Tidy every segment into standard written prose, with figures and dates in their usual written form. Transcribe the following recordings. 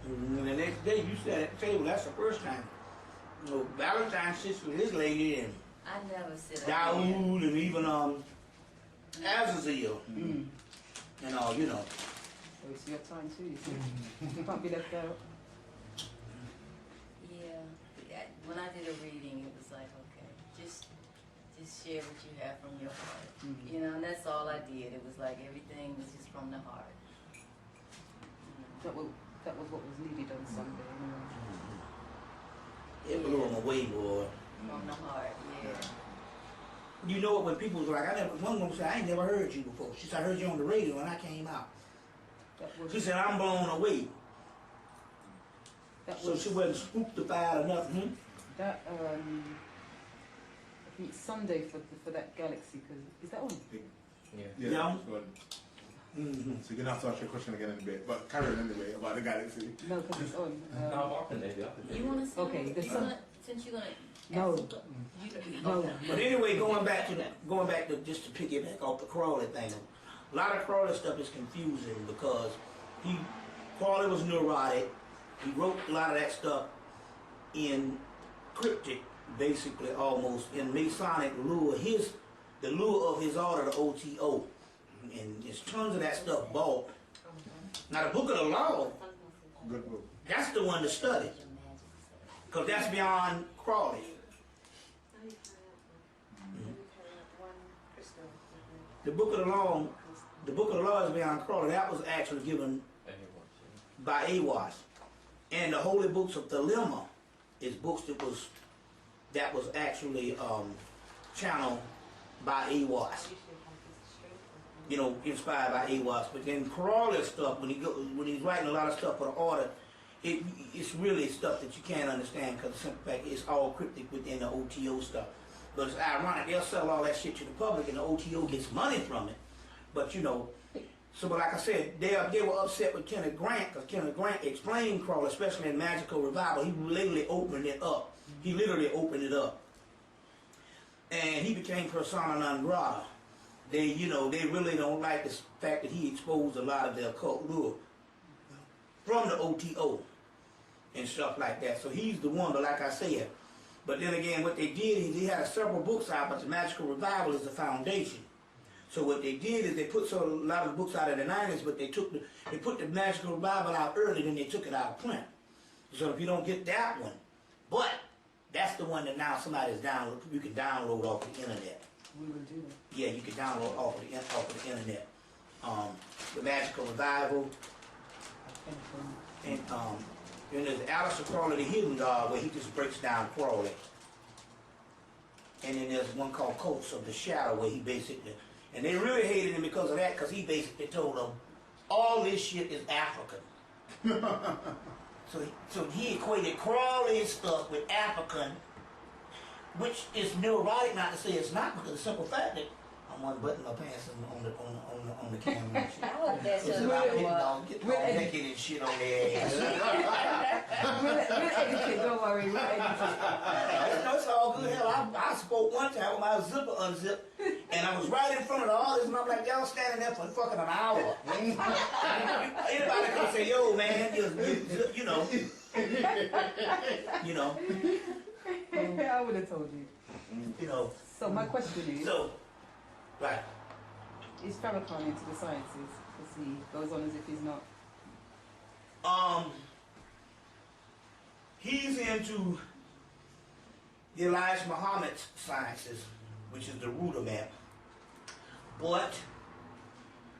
And the next day you sat at the table. That's the first time. You know, Valentine sits with his lady and I never sit Daoud and even Azazel and all, you know. So it's your time too, you see. You can't be left out. Yeah. When I did a reading, it was like, okay, just share what you have from your heart. You know, and that's all I did. It was like everything was just from the heart. That was what was needed on Sunday. It blew him away, boy. From the heart, yeah. You know, when people was like, one woman said, I ain't never heard you before. She said, I heard you on the radio when I came out. She said, I'm blown away. So she wasn't spooked about or nothing. That, I think it's Sunday for that galaxy, because is that on? Yeah. So you're gonna have to ask your question again in a bit, but carry on anyway about the galaxy. No, because it's on. You want to say? Okay, the sun. Since you're gonna. No. No. But anyway, going back to just to piggyback off the Crawley thing. A lot of Crawley stuff is confusing because Crawley was neurotic. He wrote a lot of that stuff in cryptic, basically almost in Masonic lure. The lure of his order, the OTO. And there's tons of that stuff bought. Now the Book of the Law, Good book. that's the one to study. Because that's beyond Crawley. The Book of the Law is beyond Crawley. That was actually given by Awas. And the Holy Books of Thelema is books that was actually channeled by Awas. You know, inspired by Awas. But then Crawley stuff, when he's writing a lot of stuff for the order, it's really stuff that you can't understand because the simple fact it's all cryptic within the OTO stuff. But it's ironic, they'll sell all that shit to the public and the OTO gets money from it. But you know, but like I said, they were upset with Kenneth Grant because Kenneth Grant explained Crawley, especially in Magical Revival. He literally opened it up. He literally opened it up. And he became persona non grata. They really don't like the fact that he exposed a lot of their occult lure from the OTO and stuff like that. So he's the one, but like I said, but then again, what they did is they had several books out, but the Magical Revival is the foundation. So what they did is they put a lot of books out in the 90s, but they put the Magical Revival out early, then they took it out of print. So if you don't get that one, but that's the one that now somebody's you can download off the internet. We will do that. Yeah, you can download off of the internet. The Magical Revival. And then there's Aleister Crowley, the Hidden God, where he just breaks down Crowley. And then there's one called Cults of the Shadow, where he basically, and they really hated him because of that, because he basically told them, all this shit is African. So he equated Crowley's stuff with African, which is neurotic, not to say it's not, because the simple fact that I'm unbuttoning my pants on the camera. I like that shit. Get all naked and shit on their ass. We'll edit it, don't worry, we'll edit it. It's all good. Hell, I spoke one time with my zipper unzipped, and I was right in front of the audience, and I'm like, y'all standing there for fucking an hour. Anybody can say, yo, man, you know. I would have told you. You know. So my question is, right. Is Farrakhan into the sciences? Because he goes on as if he's not. He's into the Elijah Muhammad's sciences, which is the rudiment. But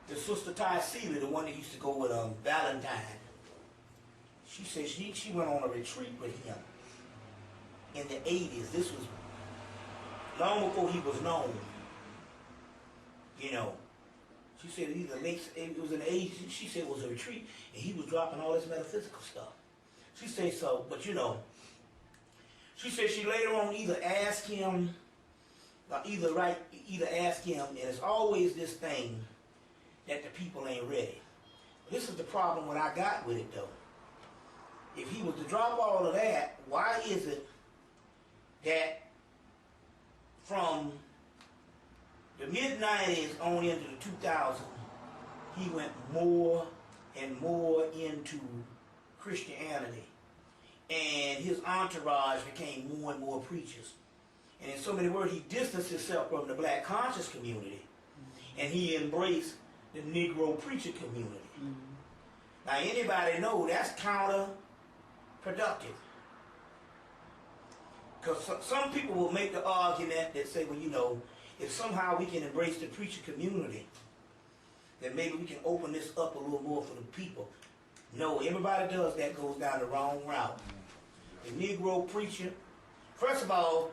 the sister Ty Seeley, the one that used to go with Valentine, she said she went on a retreat with him in the 80s. This was long before he was known. You know, she said it was in the 80s. She said it was a retreat, and he was dropping all this metaphysical stuff. She said so, but you know, she said she later on either asked him, either asked him, and it's always this thing that the people ain't ready. This is the problem what I got with it though. If he was to drop all of that, why is it that from the mid-90s on into the 2000s, he went more and more into Christianity, and his entourage became more and more preachers. And in so many words, he distanced himself from the black conscious community, and he embraced the Negro preacher community. Now, anybody know that's counterproductive. Because some people will make the argument that say, well, you know, if somehow we can embrace the preacher community, then maybe we can open this up a little more for the people. No, everybody does that goes down the wrong route. The Negro preacher, first of all,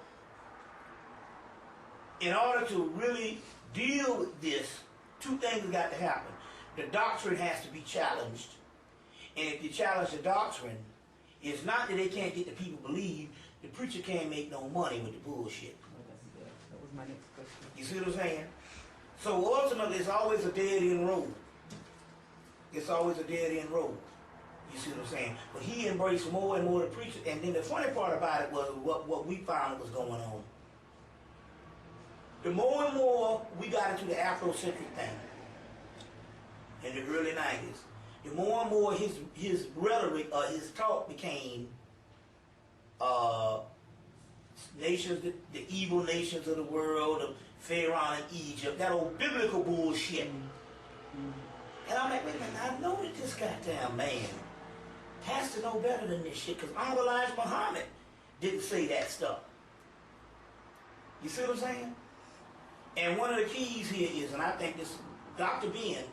in order to really deal with this, two things have got to happen. The doctrine has to be challenged. And if you challenge the doctrine, it's not that they can't get the people to believe. The preacher can't make no money with the bullshit. That was my next question. You see what I'm saying? So ultimately, it's always a dead-end road. It's always a dead-end road. You see what I'm saying? But he embraced more and more the preacher. And then the funny part about it was what we found was going on. The more and more we got into the Afrocentric thing in the early 90s, the more and more his rhetoric or his talk became nations, the evil nations of the world, of Pharaoh and Egypt, that old biblical bullshit. And I'm like, wait a minute, I know that this goddamn man has to know better than this shit, because Elijah Muhammad didn't say that stuff. You see what I'm saying? And one of the keys here is, and I think this Dr. Ben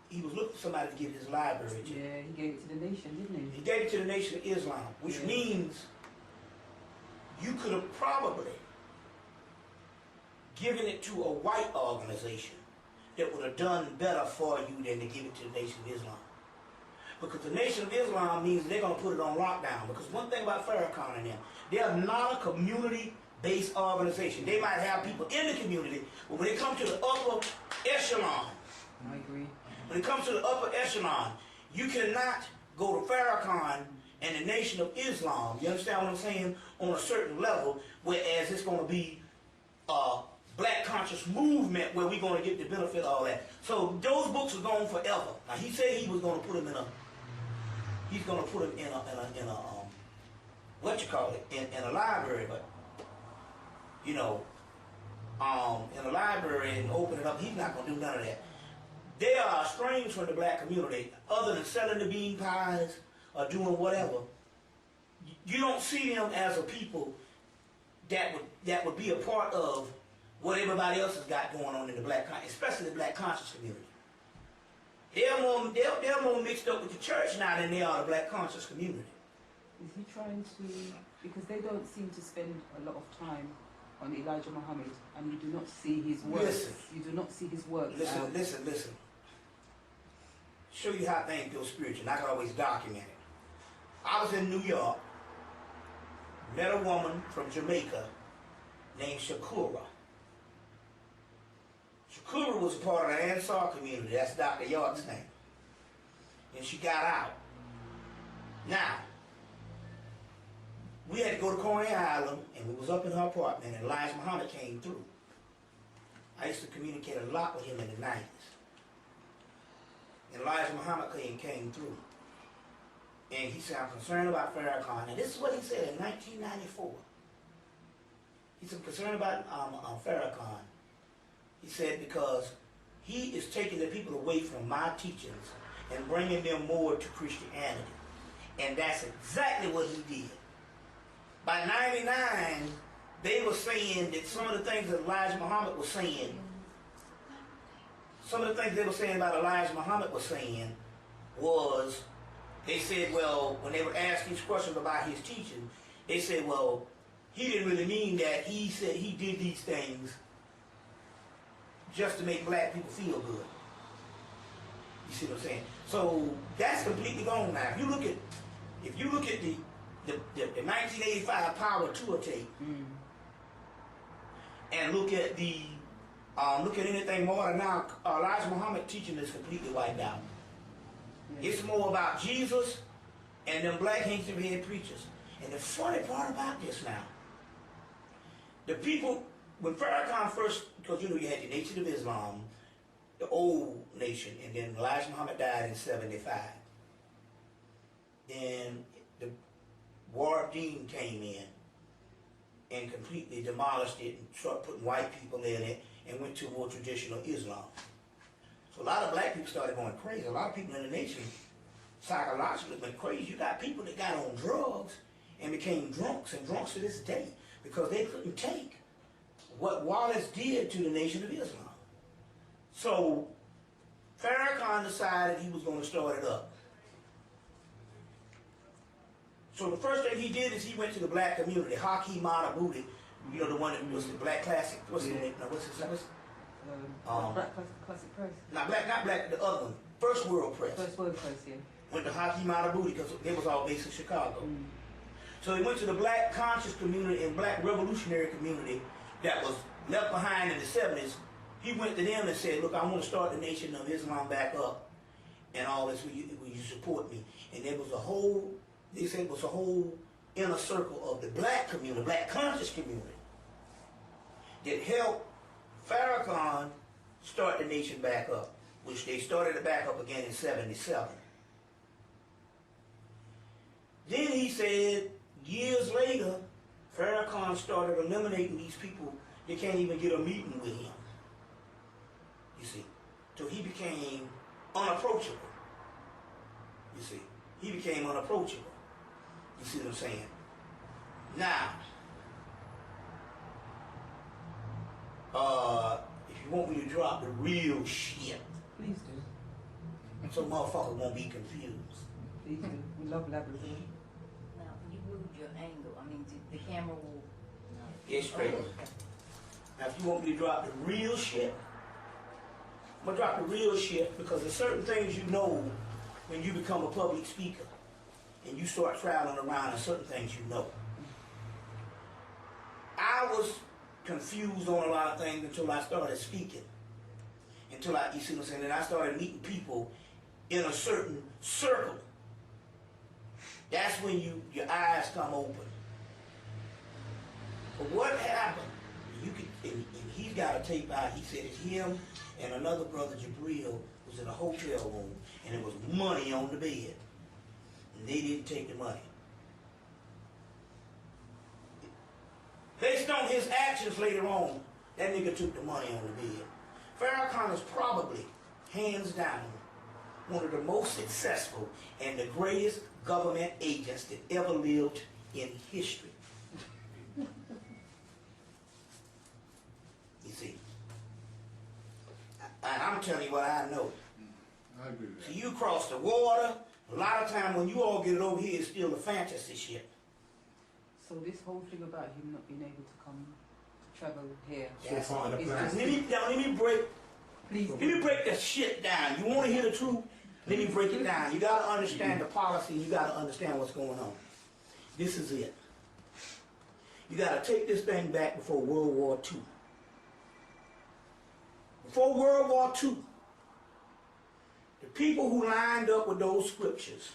he was looking for somebody to give his library to. Yeah, he gave it to the nation, didn't he? He gave it to the Nation of Islam, which means you could have probably given it to a white organization that would have done better for you than to give it to the Nation of Islam. Because the Nation of Islam means they're going to put it on lockdown. Because one thing about Farrakhan and them, they are not a community-based organization. They might have people in the community, but when it comes to the upper echelon, I agree. when it comes to the upper echelon, you cannot go to Farrakhan and the Nation of Islam, you understand what I'm saying, on a certain level, whereas it's going to be a black conscious movement where we're going to get the benefit of all that. So those books are gone forever. Now he said he was going to put them in a, he's going to put them in a what you call it, in a library, but, you know, in a library and open it up, he's not going to do none of that. They are estranged from the black community, other than selling the bean pies or doing whatever. You don't see them as a people that would be a part of what everybody else has got going on in the black, especially the black conscious community. They're more mixed up with the church now than they are the black conscious community. Is he trying to, because they don't seem to spend a lot of time on Elijah Muhammad, and you do not see his works. Listen. You do not see his works. Listen. Show you how things go spiritual, and I can always document it. I was in New York, met a woman from Jamaica named Shakura. Shakura was a part of the Ansar community, that's Dr. York's name. And she got out. Now, we had to go to Coney Island, and we was up in her apartment, and Elijah Muhammad came through. I used to communicate a lot with him in the 90s. And Elijah Muhammad came through. And he said, I'm concerned about Farrakhan. And this is what he said in 1994. He said, I'm concerned about Farrakhan. He said, because he is taking the people away from my teachings and bringing them more to Christianity. And that's exactly what he did. By 99, they were saying that some of the things that Elijah Muhammad was saying, some of the things they were saying about Elijah Muhammad was saying was, they said, well, when they were asking questions about his teaching, they said, well, he didn't really mean that. He said he did these things just to make black people feel good. You see what I'm saying? So that's completely gone now. If you look at the 1985 Power Tour tape, and look at anything more than now, Elijah Muhammad teaching is completely wiped out. It's more about Jesus and them black handsome head preachers. And the funny part about this now, the people, when Farrakhan first, because you know you had the Nation of Islam, the old nation, and then Elijah Muhammad died in 75. Then the Wardeen came in and completely demolished it and started putting white people in it and went to more traditional Islam. So a lot of black people started going crazy. A lot of people in the nation psychologically went crazy. You got people that got on drugs and became drunks, and drunks to this day, because they couldn't take what Wallace did to the Nation of Islam. So Farrakhan decided he was going to start it up. So the first thing he did is he went to the black community, Haki Manabuti, you know, the one that was the black classic, what's his name? No, what's his name? Black Classic Press. Not black, the other one, First World Press. First World Press, yeah. Went to Haki Manabuti because they was all based in Chicago. So he went to the black conscious community and black revolutionary community that was left behind in the 70s. He went to them and said, look, I want to start the Nation of Islam back up and all this, will you support me? And there was a whole, they said it was a whole inner circle of the black community, black conscious community, that helped Farrakhan start the nation back up, which they started it back up again in 77. Then he said, years later, Farrakhan started eliminating these people. They can't even get a meeting with him. You see. So he became unapproachable. You see. He became unapproachable. You see what I'm saying? Now, if you want me to drop the real shit, Please do. so motherfuckers won't be confused. Please do. We love Labrador. Now, you moved your angle. I mean, the camera will. Get straight. Now, if you want me to drop the real shit, I'm gonna drop the real shit because there's certain things you know when you become a public speaker and you start traveling around, and certain things you know. I was confused on a lot of things until I started speaking. Until you see what I'm saying, and I started meeting people in a certain circle. That's when your eyes come open. But what happened? You could, and he's got a tape out. He said it's him and another brother, Jabril, was in a hotel room, and there was money on the bed, and they didn't take the money. Based on his actions later on, that nigga took the money on the bed. Farrakhan is probably, hands down, one of the most successful and the greatest government agents that ever lived in history. You see. And I'm telling you what I know. I agree with that. So you cross the water, a lot of time when you all get it over here, it's still a fantasy shit. So this whole thing about him not being able to come to travel here. That's part of the is plan. just- Let me break Please Let me break that shit down. You want to hear the truth? Let me break it down. You got to understand the policy. You got to understand what's going on. This is it. You got to take this thing back before World War II. Before World War II, the people who lined up with those scriptures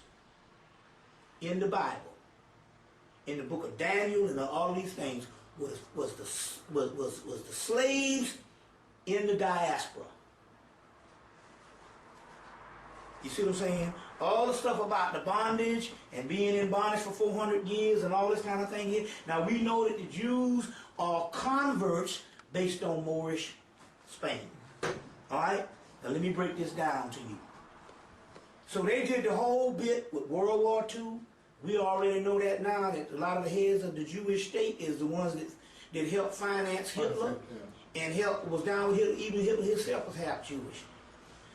in the Bible, in the book of Daniel and all of these things, was the slaves in the diaspora. You see what I'm saying? All the stuff about the bondage and being in bondage for 400 years and all this kind of thing here. Now we know that the Jews are converts based on Moorish Spain. Alright? Now let me break this down to you. So they did the whole bit with World War II. We already know that now, that a lot of the heads of the Jewish state is the ones that helped finance Hitler and was down with Hitler. Even Hitler himself was half Jewish.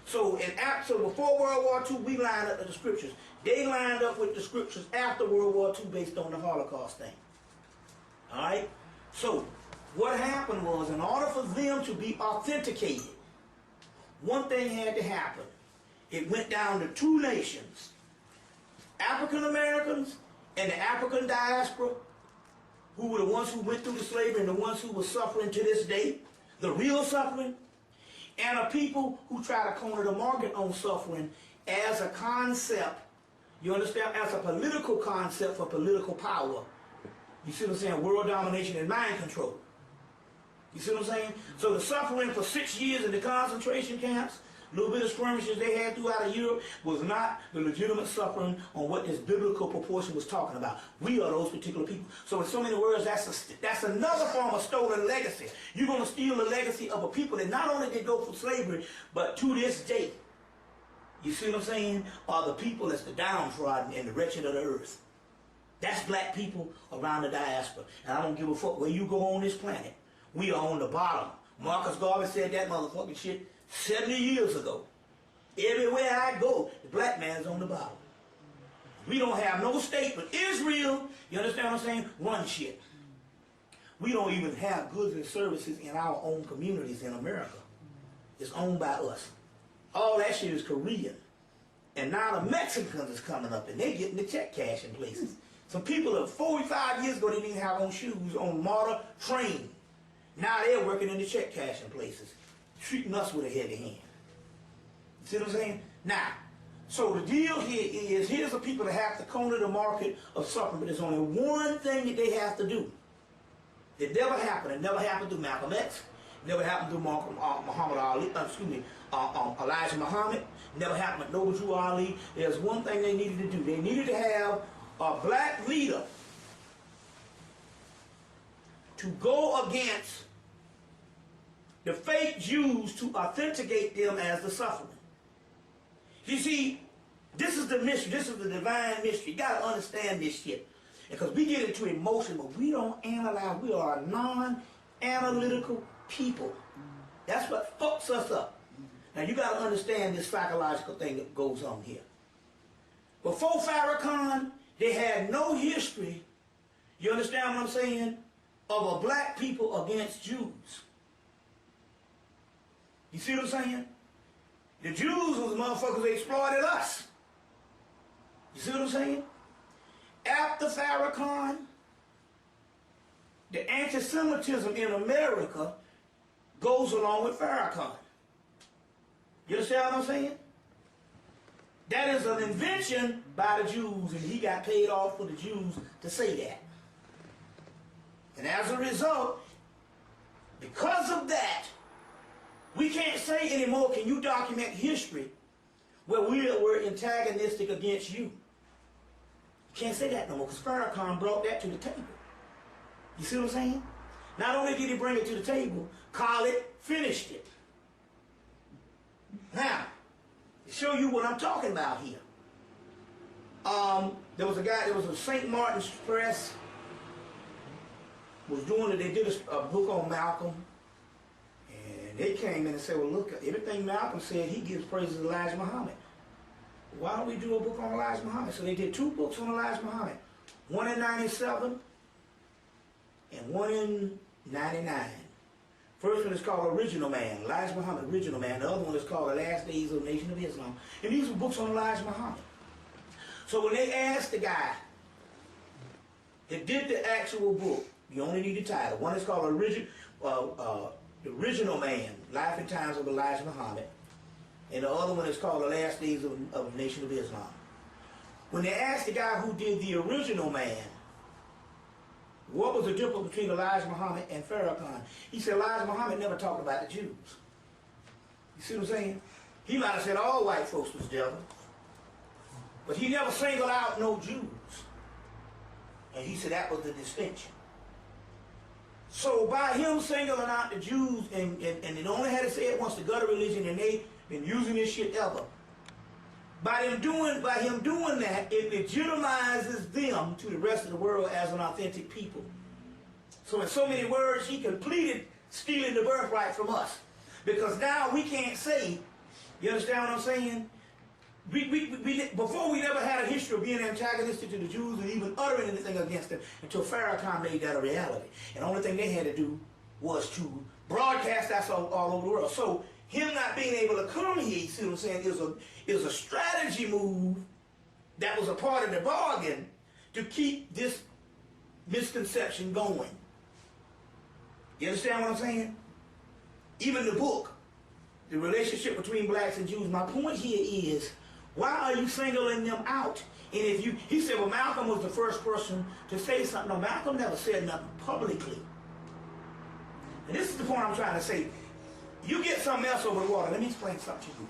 So before World War II, we lined up with the scriptures. They lined up with the scriptures after World War II based on the Holocaust thing. Alright? So what happened was, in order for them to be authenticated, one thing had to happen. It went down to two nations. African Americans and the African diaspora, who were the ones who went through the slavery and the ones who were suffering to this day, the real suffering, and a people who try to corner the market on suffering as a concept, you understand, as a political concept for political power. You see what I'm saying? World domination and mind control. You see what I'm saying? So the suffering for 6 years in the concentration camps, a little bit of skirmishes they had throughout Europe, was not the legitimate suffering on what this biblical proportion was talking about. We are those particular people. So in so many words, that's another form of stolen legacy. You're going to steal the legacy of a people that not only did go for slavery, but to this day, you see what I'm saying, are the people that's the downtrodden and the wretched of the earth. That's black people around the diaspora. And I don't give a fuck where you go on this planet. We are on the bottom. Marcus Garvey said that motherfucking shit 70 years ago. Everywhere I go, the black man's on the bottom. We don't have no state, but Israel, you understand what I'm saying, run shit. We don't even have goods and services in our own communities in America. It's owned by us. All that shit is Korean. And now the Mexicans is coming up and they getting the check cash in places. Some people that 45 years ago didn't even have on shoes, on mortar, train. Now they're working in the check cashing places, treating us with a heavy hand. You see what I'm saying? Now, so the deal here is, here's the people that have to corner the market of suffering, but there's only one thing that they have to do. It never happened. It never happened to Malcolm X. It never happened to Muhammad Ali. Elijah Muhammad. It never happened to Noble Drew Ali. There's one thing they needed to do. They needed to have a black leader to go against the fake Jews to authenticate them as the sufferer. You see, this is the mystery. This is the divine mystery. You got to understand this shit. Because we get into emotion, but we don't analyze. We are a non-analytical people. That's what fucks us up. Now, you got to understand this psychological thing that goes on here. Before Farrakhan, they had no history, you understand what I'm saying, of a black people against Jews. You see what I'm saying? The Jews was the motherfuckers that exploited us. You see what I'm saying? After Farrakhan, the anti-Semitism in America goes along with Farrakhan. You understand what I'm saying? That is an invention by the Jews, and he got paid off for the Jews to say that. And as a result, because of that, we can't say anymore, can you document history where we were antagonistic against you? You can't say that no more, because Farrakhan brought that to the table. You see what I'm saying? Not only did he bring it to the table, Khalid finished it. Now, to show you what I'm talking about here. There was a St. Martin's Press was doing it. They did a book on Malcolm, and they came in and said, well, look, everything Malcolm said, he gives praises to Elijah Muhammad. Why don't we do a book on Elijah Muhammad? So they did 2 books on Elijah Muhammad. One in 97 and one in 99. First one is called Original Man, Elijah Muhammad, Original Man. The other one is called The Last Days of the Nation of Islam. And these were books on Elijah Muhammad. So when they asked the guy that did the actual book, you only need the title. One is called The Original Man, Life and Times of Elijah Muhammad. And the other one is called The Last Days of the Nation of Islam. When they asked the guy who did The Original Man, what was the difference between Elijah Muhammad and Farrakhan? He said Elijah Muhammad never talked about the Jews. You see what I'm saying? He might have said all white folks was devils, but he never singled out no Jews. And he said that was the distinction. So by him singling out the Jews, and they only had to say it once, the gutter religion, and they've been using this shit ever. By him doing that, it legitimizes them to the rest of the world as an authentic people. So in so many words, he completed stealing the birthright from us. Because now we can't say, you understand what I'm saying? Before we never had a history of being antagonistic to the Jews and even uttering anything against them until Farrakhan made that a reality. And the only thing they had to do was to broadcast that all over the world. So him not being able to come here, you see what I'm saying, is a strategy move that was a part of the bargain to keep this misconception going. You understand what I'm saying? Even the book, the relationship between blacks and Jews, my point here is, why are you singling them out? And he said, well, Malcolm was the first person to say something. No, Malcolm never said nothing publicly. And this is the point I'm trying to say. You get something else over the water. Let me explain something to you.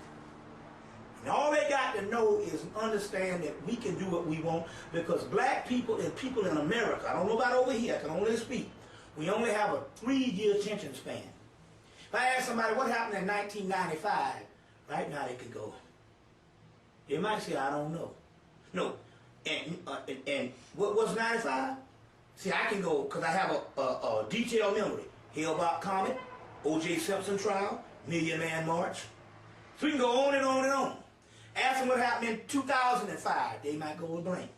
And all they got to know is understand that we can do what we want because black people and people in America, I don't know about over here, I can only speak, we only have a 3-year attention span. If I ask somebody what happened in 1995, right now they could go, they might say, I don't know. No, and what was 95? See, I can go, because I have a detailed memory. Hale-Bopp Comet, O.J. Simpson trial, Million Man March. So we can go on and on and on. Ask them what happened in 2005, they might go with blank.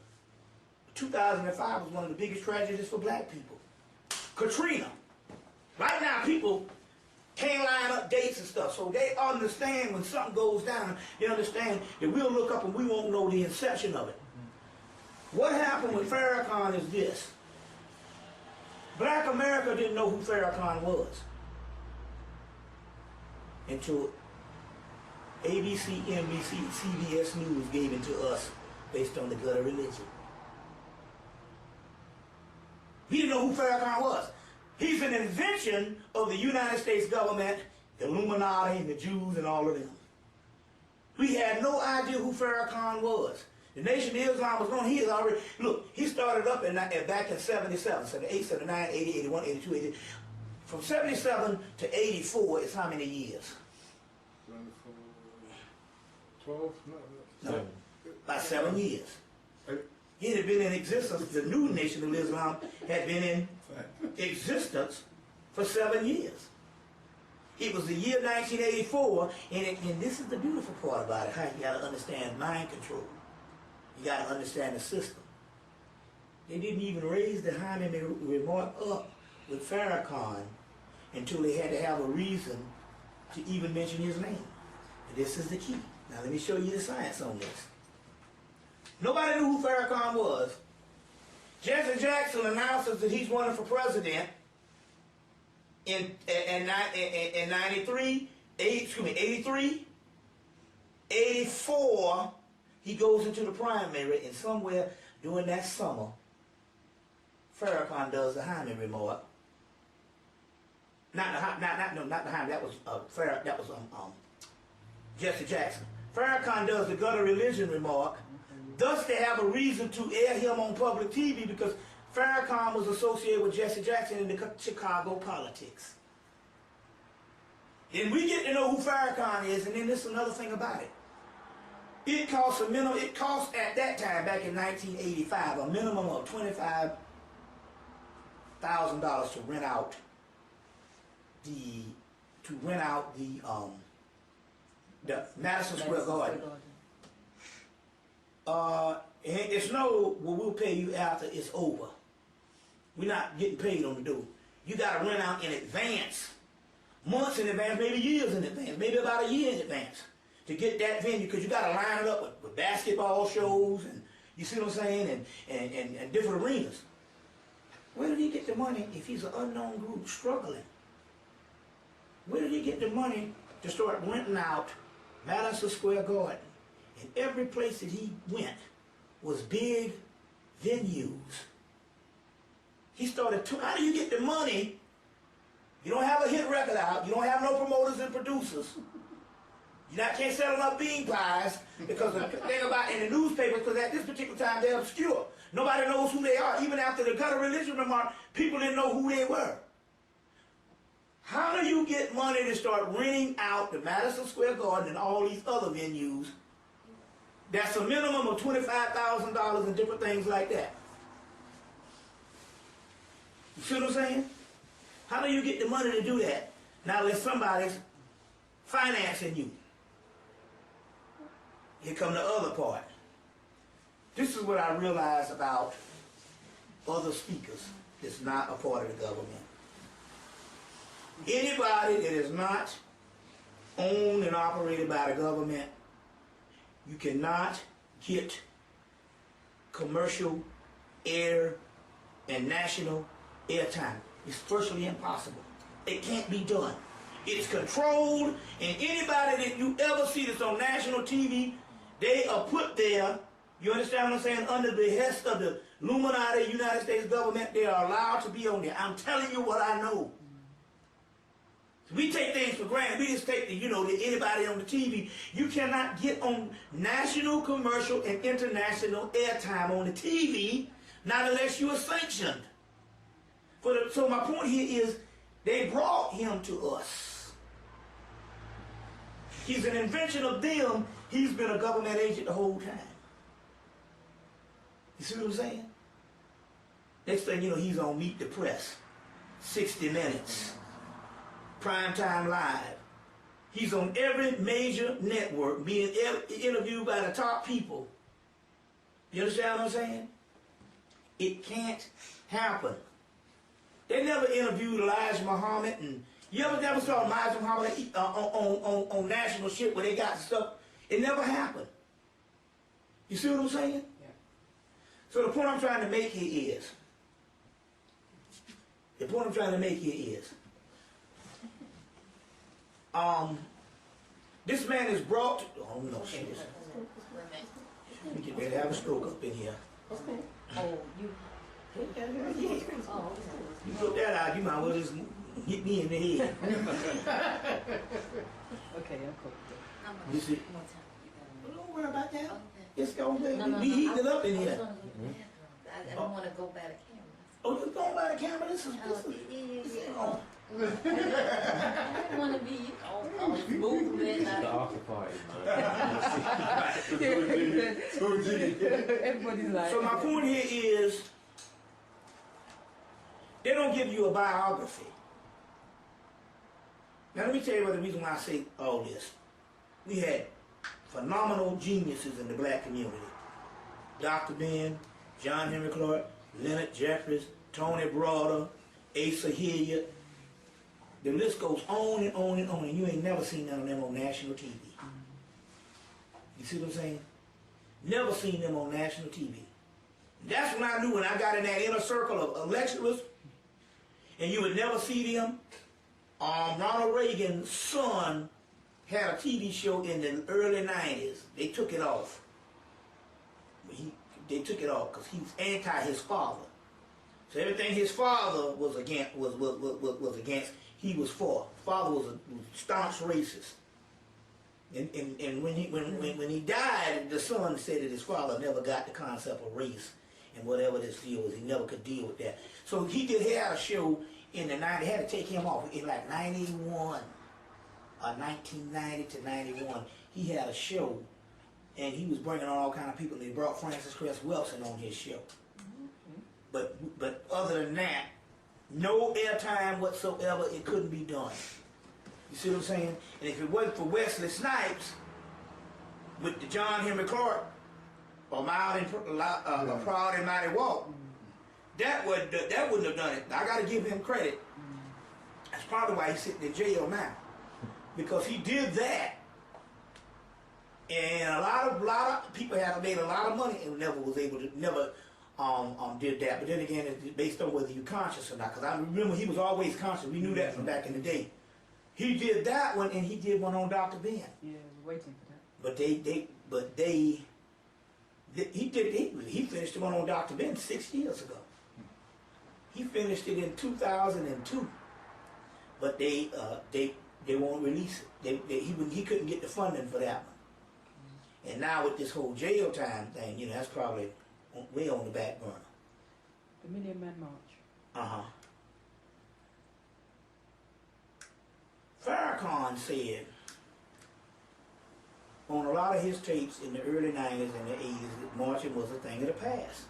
2005 was one of the biggest tragedies for black people. Katrina. Right now, people can't line up dates and stuff, so they understand when something goes down, they understand that we'll look up and we won't know the inception of it. What happened with Farrakhan is this. Black America didn't know who Farrakhan was until ABC, NBC, CBS News gave it to us based on the gutter religion. We didn't know who Farrakhan was. He's an invention of the United States government, the Illuminati, and the Jews, and all of them. We had no idea who Farrakhan was. The Nation of Islam was going, he is already, look, he started up back in 77, 78, 79, 80, 81, 82, 80. From 77 to 84 is how many years? 12? No, about 7 years. It had been in existence, the new Nation of Islam had been in existence for 7 years. It was the year 1984, and this is the beautiful part about it, how you got to understand mind control. You got to understand the system. They didn't even raise the Hyman remark up with Farrakhan until they had to have a reason to even mention his name. And this is the key. Now let me show you the science on this. Nobody knew who Farrakhan was. Jesse Jackson announces that he's running for president in 93, 83, 84. He goes into the primary, and somewhere during that summer, Farrakhan does the Hyman remark. Not the Hyman. That was Jesse Jackson. Farrakhan does the gutter religion remark. Thus, they have a reason to air him on public TV because Farrakhan was associated with Jesse Jackson in the Chicago politics. Then we get to know who Farrakhan is, and then this is another thing about it. It costs a minimum. It cost at that time, back in 1985, a minimum of $25,000 to rent out the Madison Square Garden. It's no, well, we'll pay you after it's over. We're not getting paid on the door. You got to rent out in advance, months in advance, maybe years in advance, maybe about a year in advance, to get that venue, because you got to line it up with basketball shows, and you see what I'm saying, and different arenas. Where did he get the money if he's an unknown group struggling? Where did he get the money to start renting out Madison Square Garden? And every place that he went was big venues. He started to, how do you get the money? You don't have a hit record out. You don't have no promoters and producers. You can't sell enough bean pies because the thing about in the newspapers, because at this particular time they're obscure. Nobody knows who they are. Even after the gutter religion remark, people didn't know who they were. How do you get money to start renting out the Madison Square Garden and all these other venues? That's a minimum of $25,000 and different things like that. You see what I'm saying? How do you get the money to do that? Now unless somebody's financing you. Here come the other part. This is what I realize about other speakers that's not a part of the government. Anybody that is not owned and operated by the government, you cannot get commercial air and national airtime. It's virtually impossible. It can't be done. It's controlled, and anybody that you ever see that's on national TV, they are put there, you understand what I'm saying, under the behest of the Illuminati United States government. They are allowed to be on there. I'm telling you what I know. We take things for granted. We just take anybody on the TV. You cannot get on national, commercial, and international airtime on the TV, not unless you are sanctioned. So my point here is, they brought him to us. He's an invention of them. He's been a government agent the whole time. You see what I'm saying? Next thing you know, he's on Meet the Press, 60 Minutes, Primetime Live. He's on every major network, being interviewed by the top people. You understand what I'm saying? It can't happen. They never interviewed Elijah Muhammad, and you never saw Elijah Muhammad on national shit where they got stuff. It never happened. You see what I'm saying? Yeah. So the point I'm trying to make here is, this man is brought to, oh no, shit. We get ready to have a stroke up in here. Oh, you. You put that out, you might as well just hit me in the head. Okay, I'll call it. You see? One time. You Well, don't worry about that. gotta- It's going to No, be heating it up in I was here. gonna go back. I don't want to go by the camera. Oh, you going by the camera? This is. Oh. I didn't want to be all movement. The Like, occupied. Everybody's like. So my point here is, they don't give you a biography. Now let me tell you what the reason why I say all this. We had phenomenal geniuses in the black community. Dr. Ben, John Henry Clark, Leonard Jeffries, Tony Broder, Asa Hilliard. The list goes on and on and on, and you ain't never seen none of them on national TV. You see what I'm saying? Never seen them on national TV. That's when I knew, when I got in that inner circle of lecturers, and you would never see them. Ronald Reagan's son had a TV show in the early 90s. They took it off. They took it off because he was anti his father. So everything his father was against, he was for. Father was a staunch racist. And when he died, the son said that his father never got the concept of race and whatever this deal was. He never could deal with that. So he had a show in the 90s. They had to take him off in like 91, 1990 to 91. He had a show, and he was bringing on all kind of people. And they brought Francis Cress Wilson on his show. But other than that, no airtime whatsoever. It couldn't be done. You see what I'm saying? And if it wasn't for Wesley Snipes with the John Henry Clark or Proud and Mighty Walk, that wouldn't have done it. I got to give him credit. That's probably why he's sitting in jail now, because he did that. And a lot of people have made a lot of money and never did that. But then again, it's based on whether you're conscious or not. Because I remember he was always conscious. We knew that from back in the day. He did that one, and he did one on Dr. Ben. Yeah, we're waiting for that. He finished the one on Dr. Ben 6 years ago. He finished it in 2002, but they won't release it. He couldn't get the funding for that one. And now with this whole jail time thing, that's probably way on the back burner. The Million Man March. Farrakhan said on a lot of his tapes in the early 90s and the 80s that marching was a thing of the past.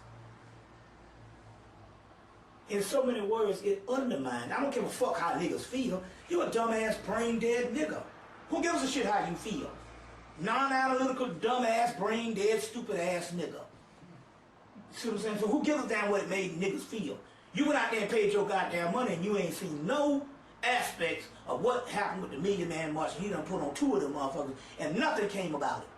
In so many words, it undermined. I don't give a fuck how niggas feel. You a dumbass, brain dead nigga. Who gives a shit how you feel? Non-analytical, dumbass, brain dead, stupid ass nigga. See what I'm saying? So who gives a damn what it made niggas feel? You went out there and paid your goddamn money and you ain't seen no aspects of what happened with the Million Man March. He done put on 2 of them motherfuckers and nothing came about it.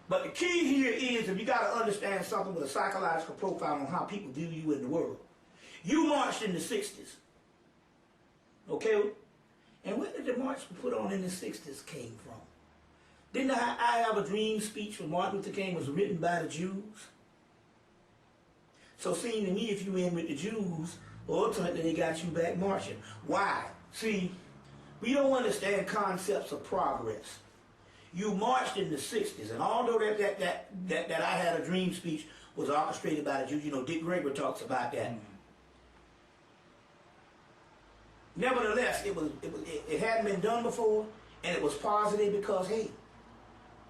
But the key here is, if you got to understand something with a psychological profile on how people view you in the world. You marched in the 60s. Okay? And where did the march put on in the 60s came from? Didn't I Have a Dream speech from Martin Luther King was written by the Jews? So seeing to me, if you in with the Jews, ultimately they got you back marching. Why? See, we don't understand concepts of progress. You marched in the 60s, and although that I Had a Dream speech was orchestrated by the Jews, you know, Dick Gregory talks about that. Nevertheless, it hadn't been done before, and it was positive because, hey,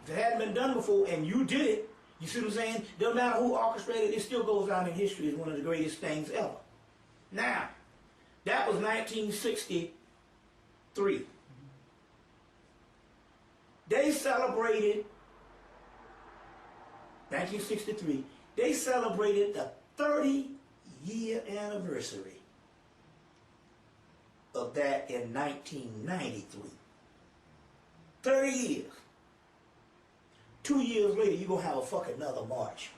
if it hadn't been done before and you did it, you see what I'm saying? Doesn't matter who orchestrated it, it still goes down in history as one of the greatest things ever. Now, that was 1963. They celebrated, 1963, they celebrated the 30-year anniversary of that in 1993. 30 years. 2 years later, you're going to have a fucking another march.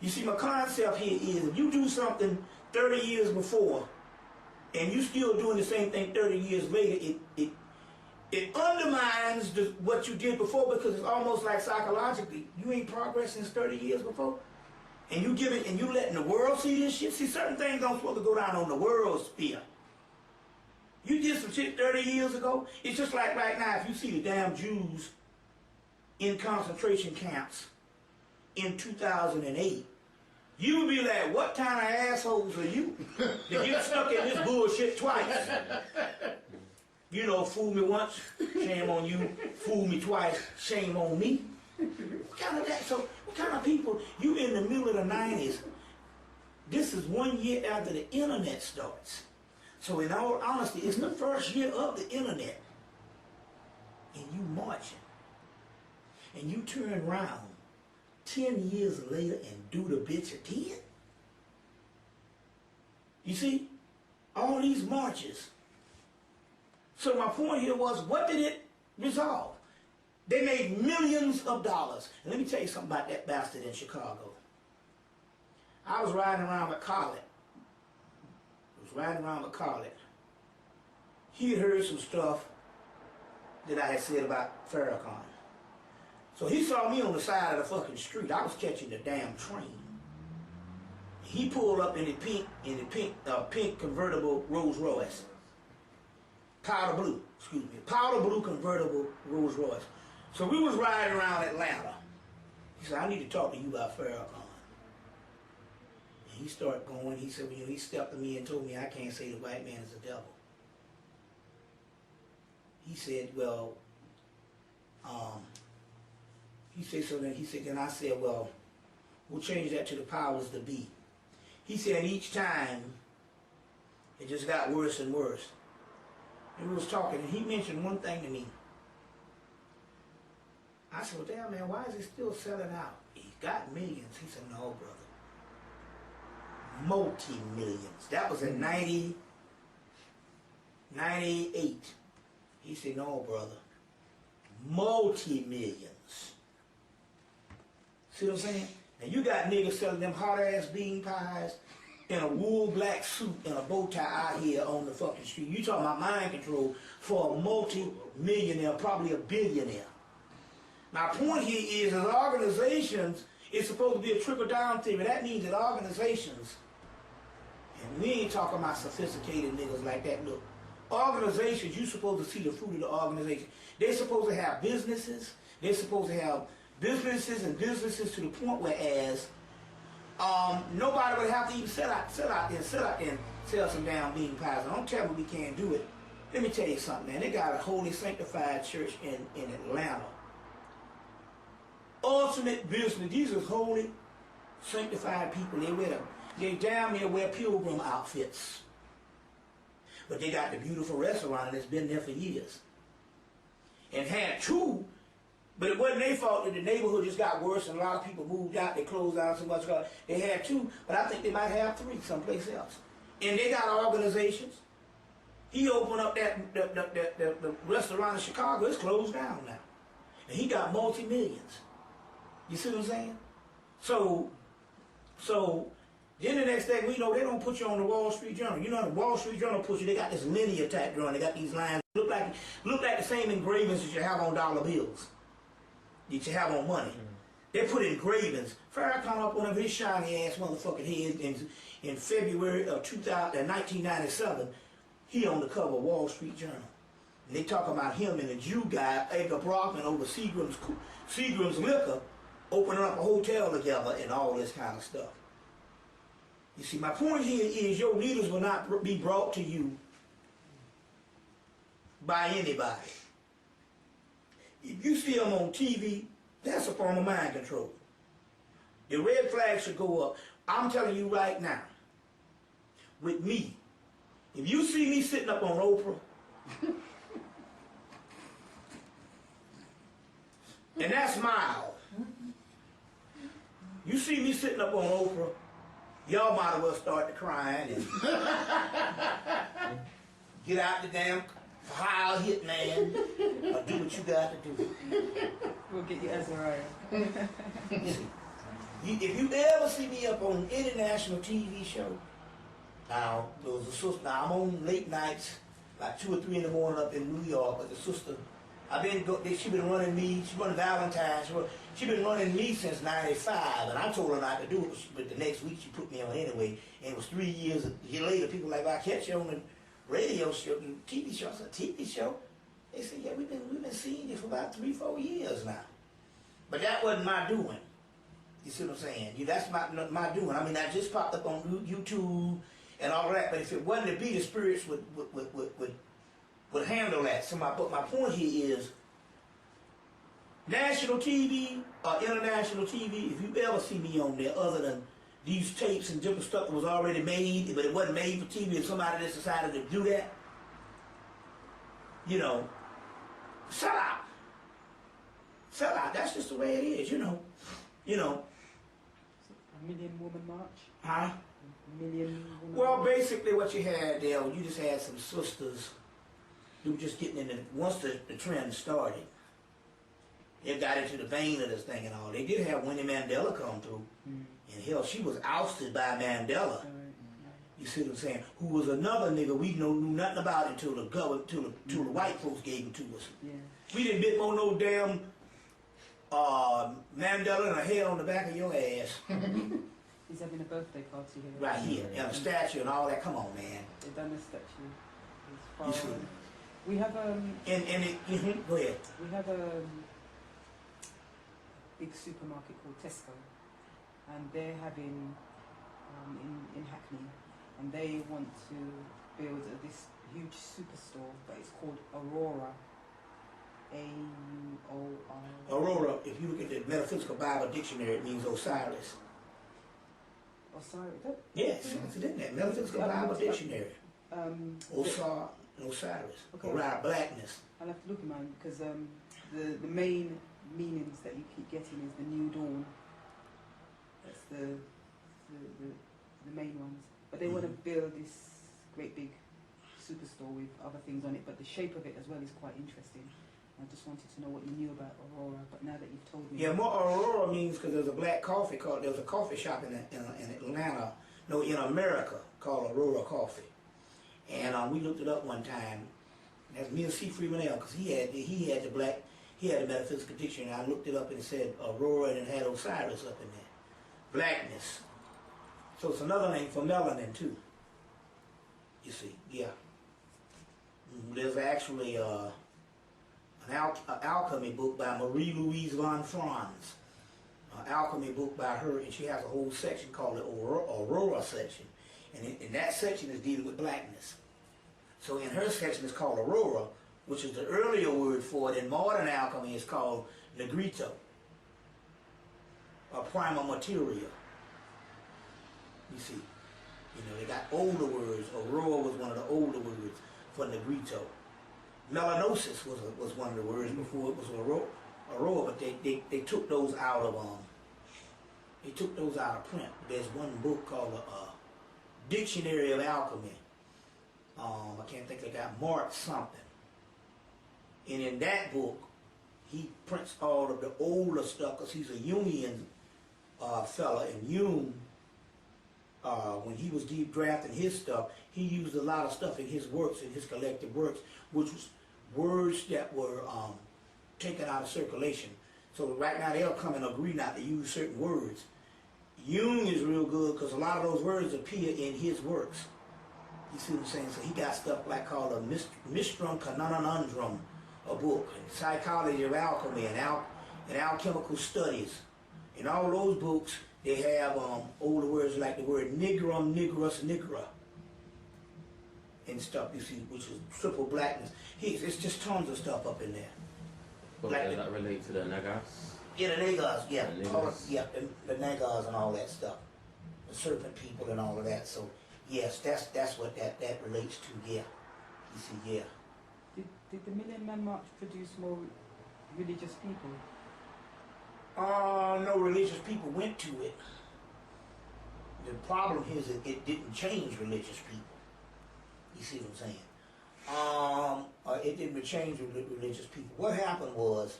You see, my concept here is if you do something 30 years before and you still doing the same thing 30 years later, it undermines what you did before, because it's almost like psychologically, you ain't progressed since 30 years before. And you give it, and you letting the world see this shit. See, certain things don't supposed to go down on the world sphere. You did some shit 30 years ago. It's just like right now, if you see the damn Jews in concentration camps in 2008, you would be like, what kind of assholes are you to get stuck in this bullshit twice? You know, fool me once, shame on you. Fool me twice, shame on me. What kind of that? So, what kind of people? You in the middle of the 90s. This is 1 year after the internet starts. So, in all honesty, it's the first year of the internet. And you marching. And you turn around 10 years later and do the bitch again? You see? All these marches. So my point here was, what did it resolve? They made millions of dollars. And let me tell you something about that bastard in Chicago. I was riding around with Khaled. He had heard some stuff that I had said about Farrakhan. So he saw me on the side of the fucking street. I was catching the damn train. He pulled up in the pink convertible Rolls Royce. Powder blue convertible Rolls Royce. So we was riding around Atlanta. He said, I need to talk to you about Farrakhan. And he started going. He said, he stepped to me and told me I can't say the white man is the devil. He said, well, then I said, well, we'll change that to the powers that be. He said each time it just got worse and worse. And we was talking, and he mentioned one thing to me. I said, well, damn, man, why is he still selling out? He's got millions. He said, no, brother. Multi-millions. That was in 98. He said, no, brother. Multi-millions. See what I'm saying? And you got niggas selling them hot-ass bean pies in a wool black suit and a bow tie out here on the fucking street. You talking about mind control for a multi-millionaire, probably a billionaire. My point here is that organizations, it's supposed to be a trickle-down theory. That means that organizations, and we ain't talking about sophisticated niggas like that, look. Organizations, you're supposed to see the fruit of the organization. They're supposed to have businesses. They're supposed to have businesses to the point whereas nobody would have to even sit out and sell some damn bean pies. Don't tell me we can't do it. Let me tell you something, man. They got a holy sanctified church in Atlanta. Ultimate business. These are holy sanctified people. They damn near wear pilgrim outfits. But they got the beautiful restaurant and it's been there for years. And had two, but it wasn't their fault that the neighborhood just got worse and a lot of people moved out, they closed down so much. They had two, but I think they might have three someplace else. And they got organizations. He opened up the restaurant in Chicago, it's closed down now. And he got multi-millions. You see what I'm saying? So then the next day, we know they don't put you on the Wall Street Journal. You know the Wall Street Journal puts you, they got this linear type drawing, they got these lines, look like the same engravings that you have on dollar bills, that you have on money. They put engravings. Farrakhan up one of his shiny ass motherfucking heads in February of 1997. he on the cover of Wall Street Journal. And they talk about him and a Jew guy, Edgar Brockman, over Seagram's Liquor, opening up a hotel together and all this kind of stuff. You see, my point here is your leaders will not be brought to you by anybody. If you see them on TV, that's a form of mind control. The red flag should go up. I'm telling you right now, with me, if you see me sitting up on Oprah, and that's mild. You see me sitting up on Oprah, y'all might as well start to crying and get out the damn hire a hitman or do what you got to do. We'll get you Azariah. If you ever see me up on any national TV show, now there was a sister. Now I'm on late nights, like 2 or 3 in the morning up in New York. But the sister, she been running me. She run Valentine's. She been running me since '95, and I told her not to do it. But the next week she put me on anyway. And it was 3 years later. People like, I catch you on the radio show, and TV show. I said, TV show? They said, yeah, we've been seeing you for about 3-4 years now. But that wasn't my doing. You see what I'm saying? That's my doing. I mean, I just popped up on YouTube and all that. But if it wasn't to be, the spirits would handle that. So my point here is, national TV or international TV, if you ever see me on there other than these tapes and different stuff that was already made, but it wasn't made for TV and somebody just decided to do that, shut out. Shut out. That's just the way it is, A Million Woman March? Huh? A Million Woman Well, March? basically what you had there, you just had some sisters who were just getting in once the trend started. They got into the vein of this thing and all. They did have Winnie Mandela come through. And hell, she was ousted by Mandela. You see what I'm saying? Who was another nigga we knew nothing about until the government, till the white folks gave him to us. Yeah. We didn't bit more no damn Mandela and a hair on the back of your ass. He's having a birthday party here. Right here. And a statue and all that. Come on, man. They've done a statue. You It's see. far. We have Go ahead. we have a big supermarket called Tesco, and they're having in Hackney, and they want to build this huge superstore, but it's called Aurora. A-U-O-R. Aurora, if you look at the Metaphysical Bible Dictionary, it means Osiris. Osiris. Yes, it's in that Metaphysical Bible Dictionary. Osiris. Okay. Or blackness. I'll have to look at mine because the main meanings that you keep getting is the new dawn. That's the main ones. But they want to build this great big superstore with other things on it. But the shape of it as well is quite interesting. I just wanted to know what you knew about Aurora. But now that you've told me, Yeah, more Aurora means because there's a black coffee there was a coffee shop in Atlanta, no, in America called Aurora Coffee. And we looked it up one time. That's me and C. Freeman L. Because he had the Metaphysical Dictionary. And I looked it up and it said Aurora and it had Osiris up in there. Blackness. So it's another name for melanin too. You see, yeah. There's actually an alchemy book by Marie Louise von Franz. An alchemy book by her, and she has a whole section called the Aurora section. And in that section is dealing with blackness. So in her section it's called Aurora, which is the earlier word for it. In modern alchemy it's called Negrito, or prima materia. You see, they got older words. Aurora was one of the older words for Negrito. Melanosis was one of the words before it was Aurora, but they took those out of print. There's one book called Dictionary of Alchemy. I can't think of that. Mark something. And in that book, he prints all of the older stuff because he's a Jungian fella. And Jung, when he was deep drafting his stuff, he used a lot of stuff in his works, in his collective works, which was words that were taken out of circulation. So right now they'll come and agree not to use certain words. Jung is real good because a lot of those words appear in his works. You see what I'm saying? So he got stuff like called a Mistrum Canonandrum, a book, and Psychology of Alchemy and Alchemical Studies. In all those books, they have older words like the word nigrum, nigrus, nigra, and stuff, you see, which is triple blackness. It's just tons of stuff up in there. But Like that relate to the Nagas? Yeah, the Nagas, yeah. The All, Nagas. yeah, the Nagas and all that stuff. The serpent people and all of that. So, yes, that's what that relates to, yeah. You see, yeah. Did the Million Man March produce more religious people? No religious people went to it. The problem is that it didn't change religious people. You see what I'm saying? It didn't change religious people. What happened was,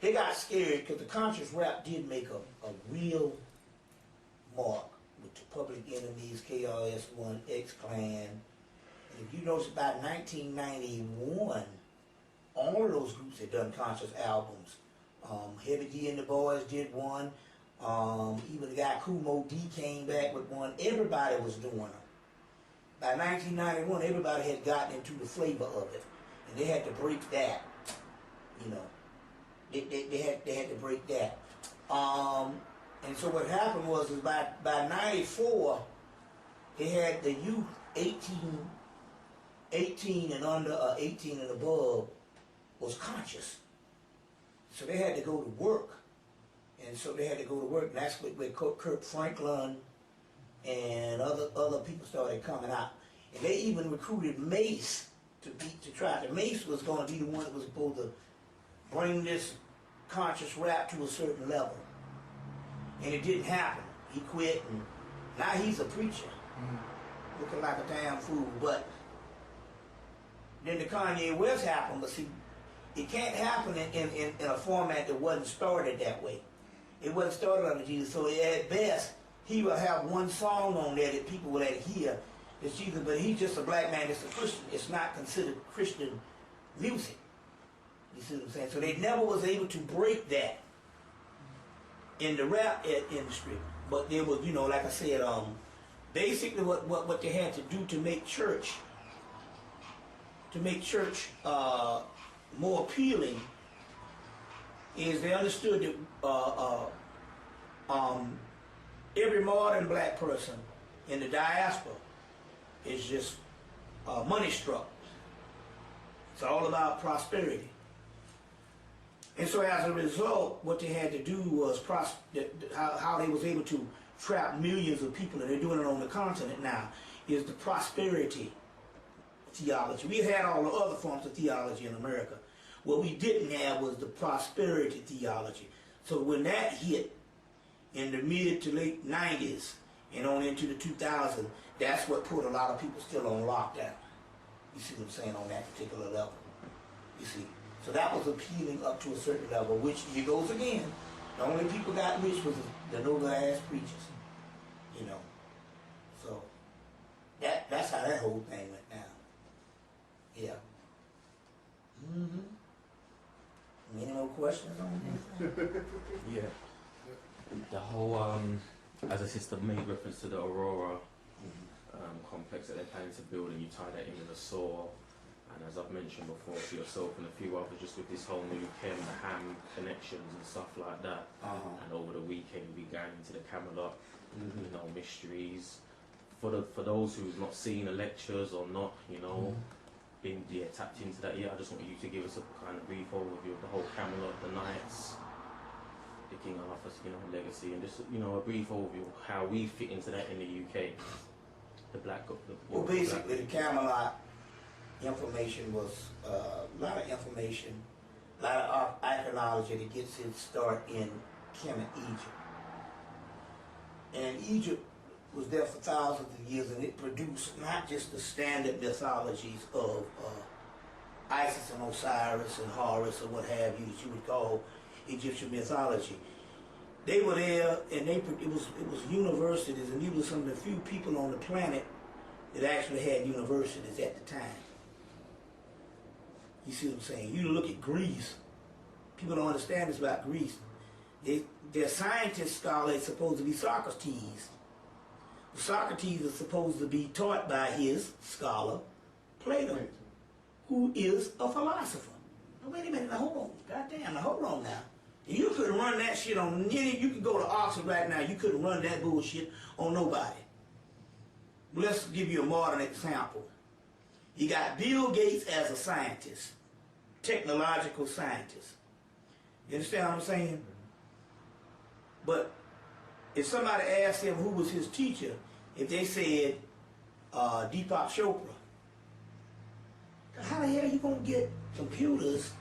they got scared because the conscious rap did make a real mark with the Public Enemies, KRS-One, X-Clan. And if you notice, about 1991, all of those groups had done conscious albums. Heavy D and the Boys did one. Even the guy Kumo D came back with one. Everybody was doing them. By 1991, everybody had gotten into the flavor of it, and they had to break that. You know, they had to break that. And so what happened was by 94, they had the youth 18 and under, 18 and above was conscious. So they had to go to work. And so they had to go to work, and that's where Kurt Franklin and other people started coming out. And they even recruited Mace to try. The Mace was going to be the one that was supposed to bring this conscious rap to a certain level. And it didn't happen. He quit, and now he's a preacher. Looking like a damn fool. But then the Kanye West happened, but see, it can't happen in a format that wasn't started that way. It wasn't started under Jesus, so at best, he will have one song on there that people will hear. It's Jesus, but he's just a black man that's a Christian. It's not considered Christian music. You see what I'm saying? So they never was able to break that in the rap industry. But there was, you know, like I said, basically what they had to do to make church more appealing is they understood that every modern black person in the diaspora is just money struck. It's all about prosperity. And so as a result, what they had to do was how they was able to trap millions of people, and they're doing it on the continent now, is the prosperity theology. We had all the other forms of theology in America. What we didn't have was the prosperity theology. So when that hit in the mid to late 90s and on into the 2000s, that's what put a lot of people still on lockdown. You see what I'm saying, on that particular level. You see. So that was appealing up to a certain level, which here goes again. The only people got rich was the noble-ass preachers. You know. So that's how that whole thing went down. Yeah. Any more questions on this? Yeah. The whole, as a sister made reference to the Aurora complex that they're planning to build, and you tie that in with the soil. And as I've mentioned before to yourself and a few others, just with this whole new the ham connections and stuff like that. And over the weekend we began into the Camelot, you know, mysteries. For those who've not seen the lectures or not, you know, been tapped into that, I just want you to give us a kind of brief overview of the whole Camelot, the Knights, the King Arthur's, you know, legacy, and just, you know, a brief overview of how we fit into that in the UK. Well, basically, the Camelot information was a lot of information, a lot of iconology that gets its start in Kemet, Egypt. And Egypt was there for thousands of years, and it produced not just the standard mythologies of Isis and Osiris and Horus or what have you that you would call Egyptian mythology. They were there, and it was universities, and these were some of the few people on the planet that actually had universities at the time. You see what I'm saying? You look at Greece. People don't understand this about Greece. Their scientist scholar is supposed to be Socrates. Socrates is supposed to be taught by his scholar, Plato, who is a philosopher. Now, wait a minute, now hold on. Goddamn, now hold on now. You couldn't run that shit on any, you could go to Oxford right now, you couldn't run that bullshit on nobody. Let's give you a modern example. You got Bill Gates as a scientist, technological scientist. You understand what I'm saying? But if somebody asked him who was his teacher, if they said Deepak Chopra, how the hell are you going to get computers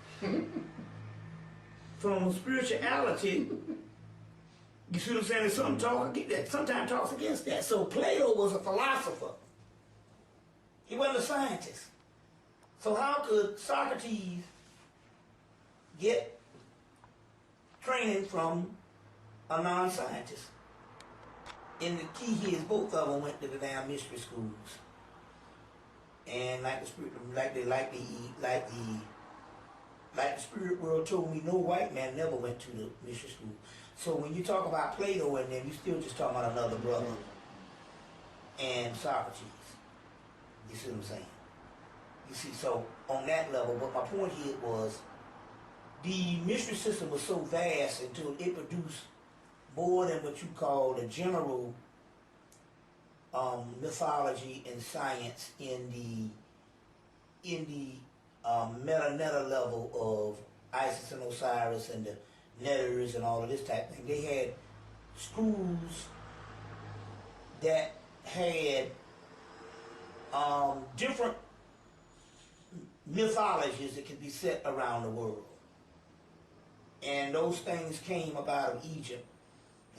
from spirituality? You see what I'm saying? There's something sometimes talks against that. So Plato was a philosopher. He wasn't a scientist. So how could Socrates get training from a non-scientist? And the key here is both of them went to the damn mystery schools. And like the spirit world told me, no white man never went to the mystery school. So when you talk about Plato and them, you still just talking about another brother and Socrates. You see what I'm saying? You see, so on that level, but my point here was the mystery system was so vast until it produced more than what you call the general mythology and science in the meta level of Isis and Osiris and the Netters and all of this type of thing. They had schools that had different mythologies that could be set around the world. And those things came about of Egypt.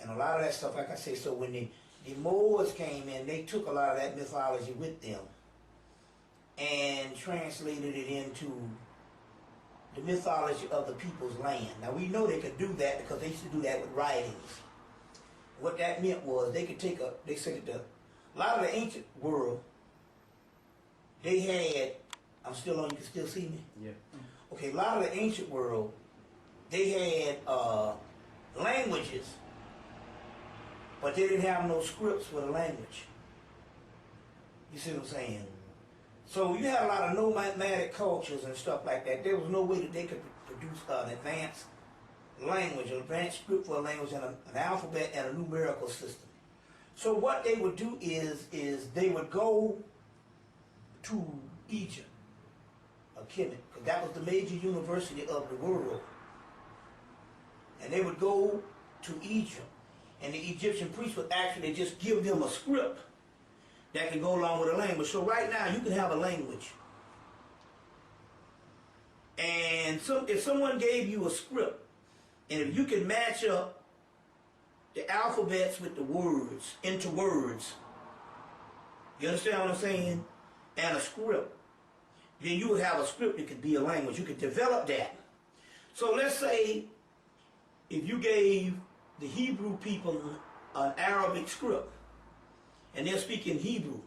And a lot of that stuff, like I say, so when the Moors came in, they took a lot of that mythology with them and translated it into the mythology of the people's land. Now we know they could do that because they used to do that with writings. What that meant was they could take they said that a lot of the ancient world, they had, I'm still on, you can still see me? Yeah. Okay, a lot of the ancient world, they had languages, but they didn't have no scripts for the language. You see what I'm saying? So you had a lot of nomadic cultures and stuff like that. There was no way that they could produce an advanced language, an advanced script for a language, and an alphabet and a numerical system. So what they would do is they would go to Egypt, or Kemet, because that was the major university of the world. And they would go to Egypt, and the Egyptian priests would actually just give them a script that can go along with a language. So right now you can have a language. And so if someone gave you a script, and if you can match up the alphabets with the words into words, you understand what I'm saying? And a script, then you would have a script that could be a language. You could develop that. So let's say if you gave the Hebrew people an Arabic script, and they're speaking Hebrew,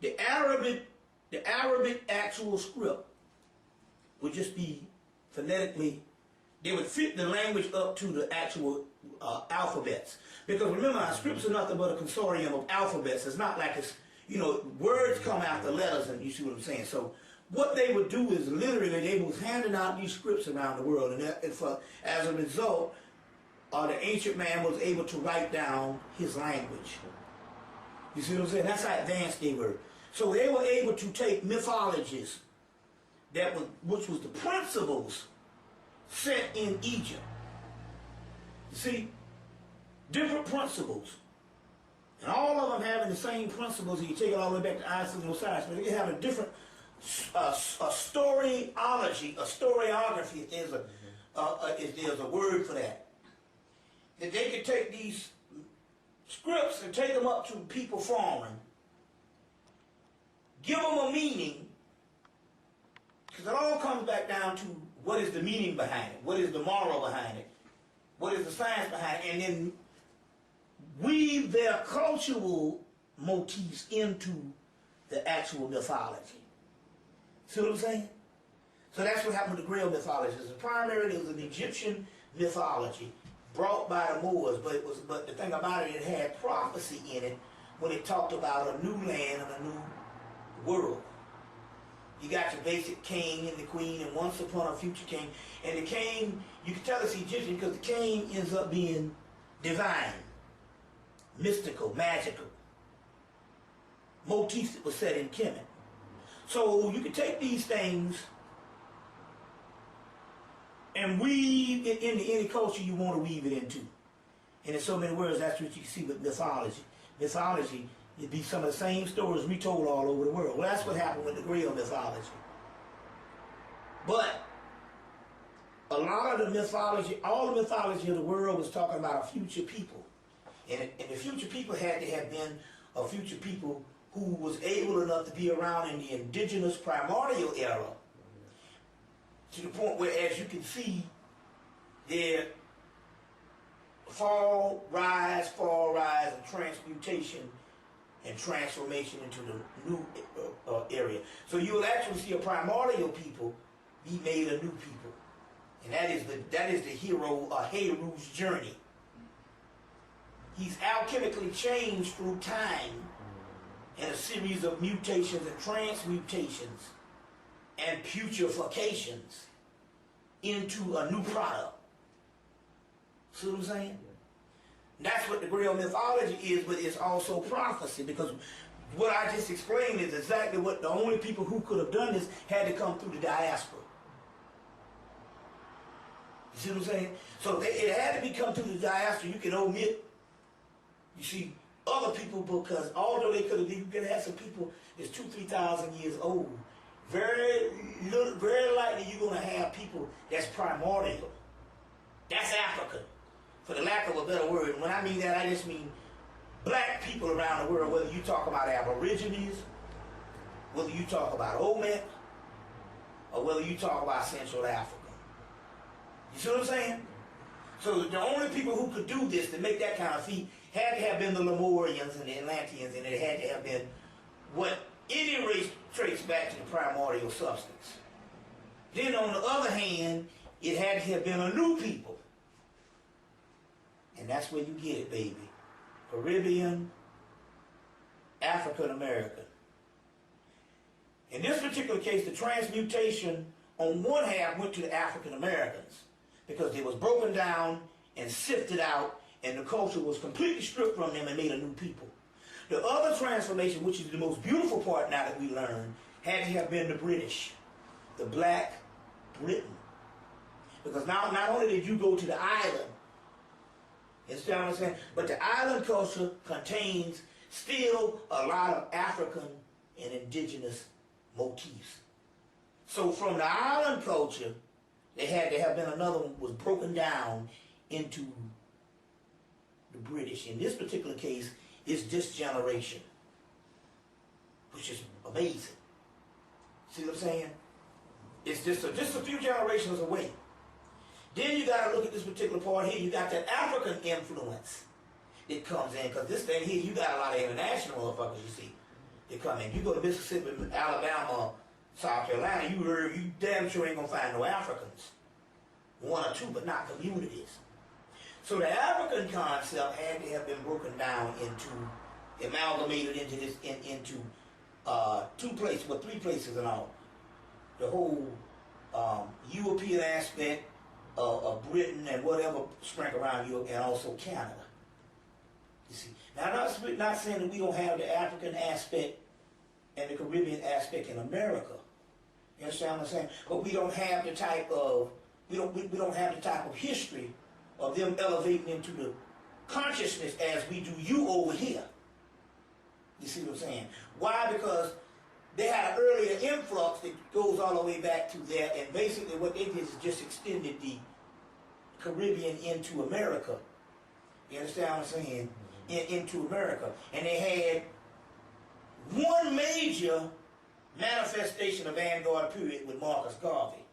the Arabic actual script would just be phonetically, they would fit the language up to the actual alphabets. Because remember, our scripts are nothing but a consortium of alphabets. It's not like it's, words come after letters, and you see what I'm saying. So what they would do is literally they was handing out these scripts around the world, and as a result, the ancient man was able to write down his language. You see what I'm saying? That's how advanced they were. So they were able to take mythologies which was the principles set in Egypt. You see, different principles. And all of them having the same principles, and you take it all the way back to Isis and Osiris, but they have a different storyology, a storyography, if there's a word for that. That they could take these scripts and take them up to people foreign, give them a meaning, because it all comes back down to what is the meaning behind it, what is the moral behind it, what is the science behind it, and then weave their cultural motifs into the actual mythology. See what I'm saying? So that's what happened with the Grail mythology. Primarily it was an Egyptian mythology brought by the Moors, but the thing about it had prophecy in it, when it talked about a new land and a new world. You got your basic king and the queen, and once upon a future king. And the king, you can tell it's Egyptian because the king ends up being divine, mystical, magical. Motifs that were set in Kemet. So you can take these things and weave it into any culture you want to weave it into. And in so many words, that's what you can see with mythology. Mythology, it'd be some of the same stories retold all over the world. Well, that's what happened with the Greek mythology. But a lot of the mythology, all the mythology of the world was talking about a future people. And the future people had to have been a future people who was able enough to be around in the indigenous primordial era, to the point where, as you can see, their fall, rise, and transmutation and transformation into the new area. So you will actually see a primordial people be made a new people. And that is the hero, Heru's journey. He's alchemically changed through time and a series of mutations and transmutations and putrefacients into a new product. See what I'm saying? That's what the Grail mythology is, but it's also prophecy, because what I just explained is exactly what the only people who could have done this had to come through the diaspora. You see what I'm saying? So it had to be come through the diaspora. You can omit, you see, other people, because although they could have, you could have some people that's 2,000-3,000 years old. Very likely you're going to have people that's primordial. That's African, for the lack of a better word. When I mean that, I just mean black people around the world, whether you talk about Aborigines, whether you talk about Olmec, or whether you talk about Central Africa. You see what I'm saying? So the only people who could do this, to make that kind of feat, had to have been the Lemurians and the Atlanteans, and it had to have been what any race traced back to the primordial substance. Then on the other hand, it had to have been a new people. And that's where you get it, baby. Caribbean, African American. In this particular case, the transmutation on one half went to the African Americans because they was broken down and sifted out, and the culture was completely stripped from them and made a new people. The other transformation, which is the most beautiful part now that we learn, had to have been the British, the Black Britain. Because now not only did you go to the island, you know what I'm saying, but the island culture contains still a lot of African and indigenous motifs. So from the island culture, there had to have been another one was broken down into the British. In this particular case, it's this generation, which is amazing. See what I'm saying? It's just a few generations away. Then you got to look at this particular part here. You got that African influence that comes in, because this thing here, you got a lot of international motherfuckers, you see, that come in. You go to Mississippi, Alabama, South Carolina, you damn sure ain't going to find no Africans. One or two, but not communities. So the African concept had to have been broken down into, amalgamated into this, into two places, well, three places in all. The whole European aspect of Britain and whatever sprang around Europe, and also Canada. You see, now I'm not saying that we don't have the African aspect and the Caribbean aspect in America. You understand what I'm saying? But we don't have the type of we don't have the type of history of them elevating into the consciousness as we do you over here. You see what I'm saying? Why? Because they had an earlier influx that goes all the way back to there, and basically what they did is just extended the Caribbean into America. You understand what I'm saying? Into America. And they had one major manifestation of vanguard period with Marcus Garvey,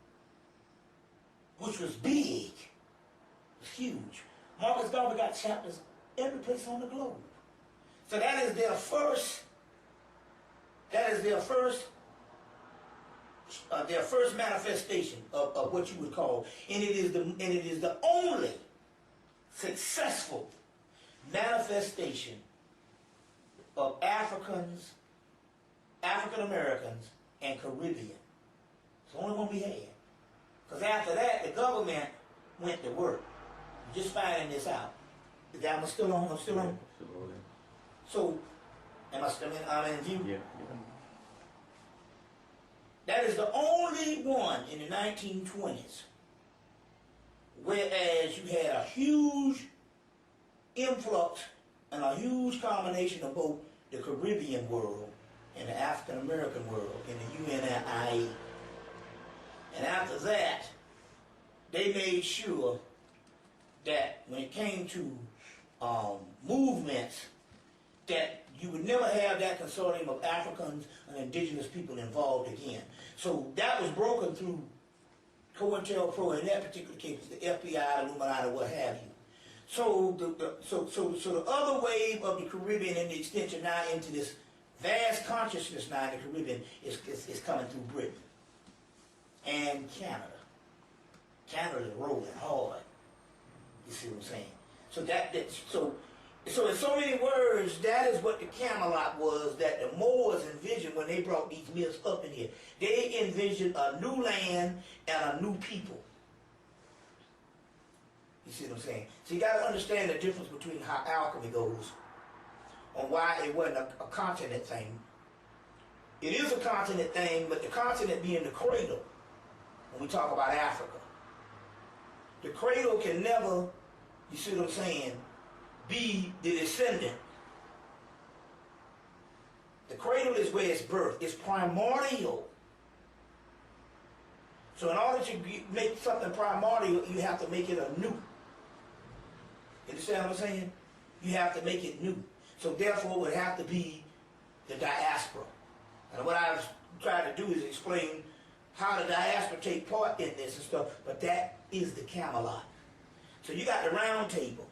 which was big. It was huge. Marcus Garvey got chapters every place on the globe. So that is their first manifestation of what you would call, and it is the only successful manifestation of Africans, African Americans, and Caribbean. It's the only one we had. Because after that, the government went to work. Just finding this out. I'm still on? I'm still on? So, am I still in? I'm in view? Yeah. That is the only one in the 1920s, whereas you had a huge influx and a huge combination of both the Caribbean world and the African American world in the UNIA. And after that, they made sure that when it came to movements, that you would never have that consortium of Africans and indigenous people involved again. So that was broken through COINTELPRO, in that particular case, the FBI, Illuminati, what have you. So the other wave of the Caribbean and the extension now into this vast consciousness now in the Caribbean is coming through Britain and Canada. Canada's rolling hard. You see what I'm saying? So in so many words, that is what the Camelot was that the Moors envisioned when they brought these myths up in here. They envisioned a new land and a new people. You see what I'm saying? So you got to understand the difference between how alchemy goes on why it wasn't a continent thing. It is a continent thing, but the continent being the cradle when we talk about Africa. The cradle can never, you see what I'm saying, be the descendant. The cradle is where it's birthed. It's primordial. So in order to make something primordial, you have to make it anew. You understand what I'm saying? You have to make it new. So therefore it would have to be the diaspora. And what I was trying to do is explain how the diaspora take part in this and stuff, but that is the Camelot. So you got the round table,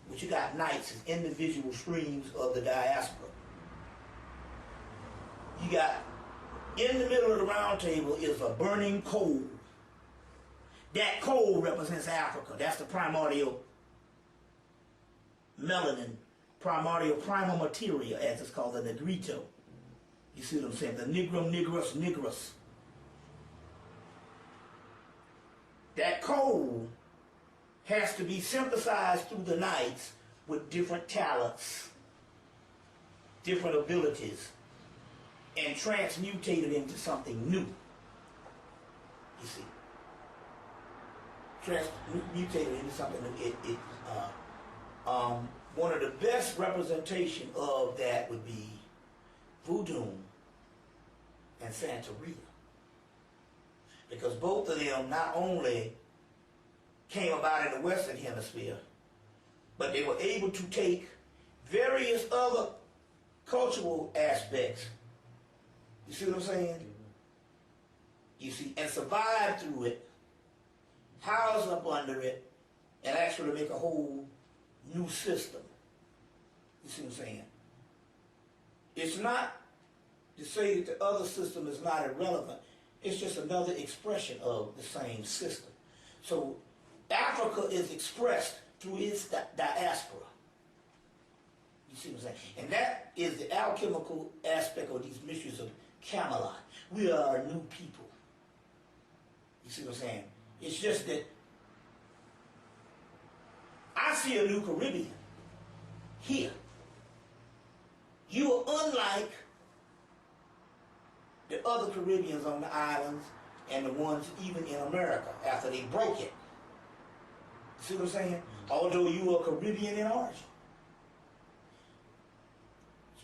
which you got knights as individual streams of the diaspora. You got, in the middle of the round table is a burning coal. That coal represents Africa. That's the primordial melanin, primordial primal materia, as it's called, the negrito. You see what I'm saying? The nigrum nigrus nigrus. That coal has to be synthesized through the knights with different talents, different abilities, and transmutated into something new. You see, transmutated into something new. One of the best representation of that would be voodoo and Santeria, because both of them not only came about in the Western Hemisphere, but they were able to take various other cultural aspects, you see what I'm saying? You see, and survive through it, house up under it, and actually make a whole new system. You see what I'm saying? It's not to say that the other system is not irrelevant. It's just another expression of the same system. So Africa is expressed through its diaspora. You see what I'm saying? And that is the alchemical aspect of these mysteries of Camelot. We are a new people. You see what I'm saying? It's just that I see a new Caribbean here. You are unlike the other Caribbeans on the islands and the ones even in America after they broke it. See what I'm saying? Although you are Caribbean in origin.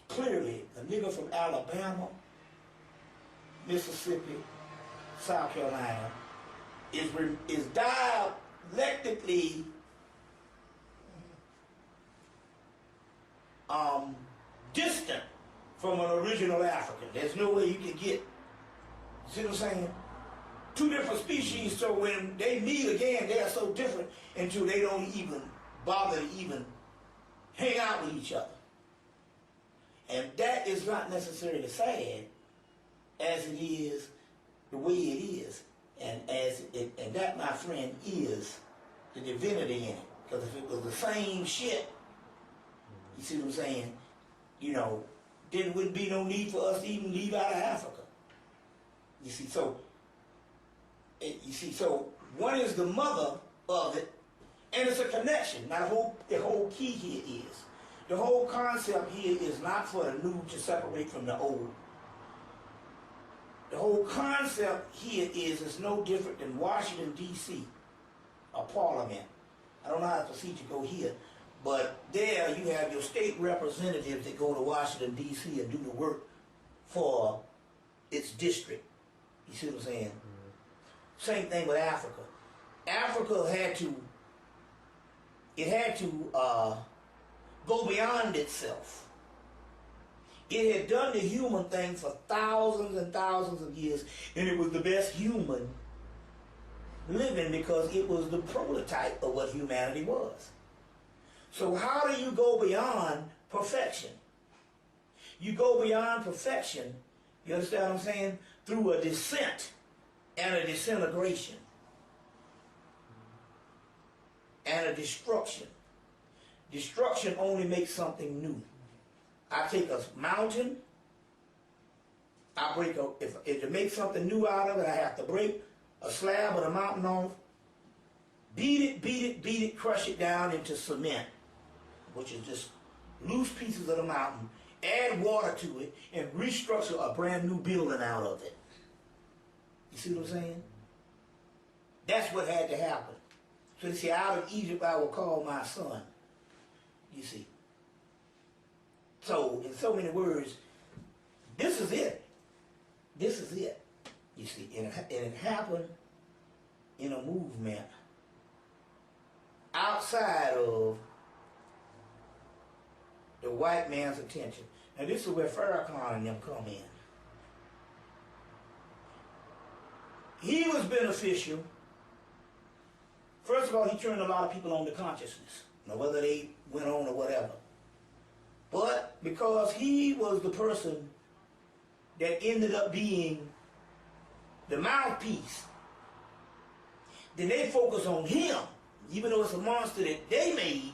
Clearly, a nigga from Alabama, Mississippi, South Carolina is dialectically distant from an original African. There's no way you can get, see what I'm saying? Two different species, so when they meet again, they are so different until they don't even bother to even hang out with each other. And that is not necessarily sad as it is the way it is. And that, my friend, is the divinity in it. Because if it was the same shit, you see what I'm saying? You know, then wouldn't be no need for us to even leave out of Africa. You see, so one is the mother of it, and it's a connection. Now the whole key here is, the whole concept here is not for the new to separate from the old. The whole concept here is it's no different than Washington, D.C., a parliament. I don't know how the procedure go here, but there you have your state representatives that go to Washington, D.C. and do the work for its district. You see what I'm saying? Same thing with Africa. Africa had to go beyond itself. It had done the human thing for thousands and thousands of years, and it was the best human living because it was the prototype of what humanity was. So how do you go beyond perfection? You go beyond perfection, you understand what I'm saying? Through a descent and a disintegration and a destruction. Destruction only makes something new. I take a mountain, if to make something new out of it, I have to break a slab of the mountain off, beat it, crush it down into cement, which is just loose pieces of the mountain, add water to it, and restructure a brand new building out of it. You see what I'm saying? That's what had to happen. So you see, out of Egypt I will call my son. You see. So, in so many words, this is it. This is it. You see, and it happened in a movement outside of the white man's attention. Now this is where Farrakhan and them come in. He was beneficial. First of all, he turned a lot of people on to consciousness. Now whether they went on or whatever. But because he was the person that ended up being the mouthpiece, then they focus on him. Even though it's a monster that they made,